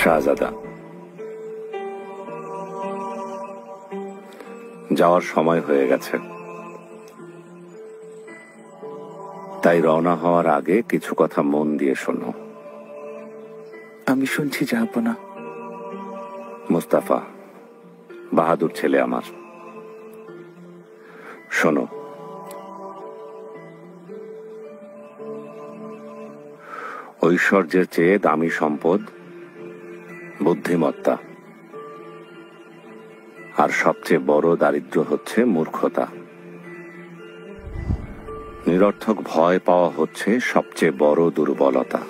শাহজাদা। যাওয়ার সময় হয়ে গেছে, তাই রওনা হওয়ার আগে কিছু কথা মন দিয়ে শোনো। আমি শুনছি জাহাপনা। মুস্তাফা বাহাদুর ছেলে আমার, শোনো। ঐশ্বর্যের চেয়ে দামি সম্পদ বুদ্ধিমত্তা, আর সবচেয়ে বড় দারিদ্র্য হচ্ছে মূর্খতা। নিরর্থক ভয় পাওয়া হচ্ছে সবচেয়ে বড় দুর্বলতা,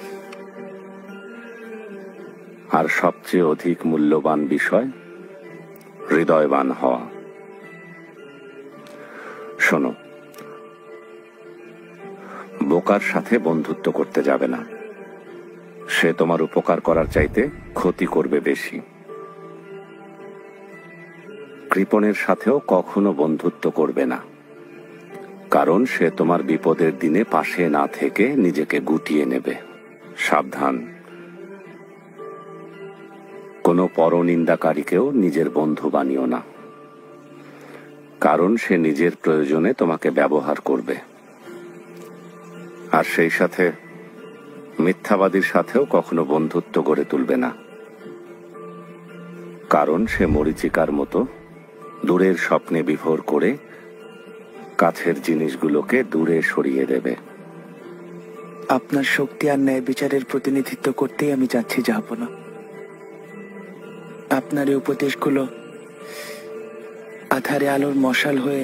আর সবচেয়ে অধিক মূল্যবান বিষয় হৃদয়বান হওয়া। শোনো, বোকার সাথে বন্ধুত্ব করতে যাবে না, সে তোমার উপকার করার চাইতে ক্ষতি করবে বেশি। কৃপণের সাথেও কখনো বন্ধুত্ব করবে না, কারণ সে তোমার বিপদের দিনে পাশে না থেকে নিজেকে গুটিয়ে নেবে। সাবধান, কোনো পরনিন্দাকারীকেও নিজের বন্ধু বানিও না, কারণ সে নিজের প্রয়োজনে তোমাকে ব্যবহার করবে। আর সেই সাথে মিথ্যাবাদীর সাথেও কখনো বন্ধুত্ব গড়ে তুলবে না, কারণ সে মরীচিকার মতো দূরের স্বপ্নে বিভোর করে কাছের জিনিসগুলোকে দূরে সরিয়ে দেবে। আপনার শক্তি আর ন্যায় বিচারের প্রতিনিধিত্ব করতেই আমি যাচ্ছি জাহাপনা। আপনার এই উপদেশগুলো আধারে আলোর মশাল হয়ে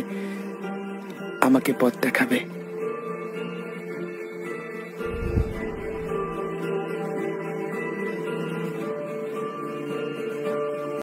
আমাকে পথ দেখাবে।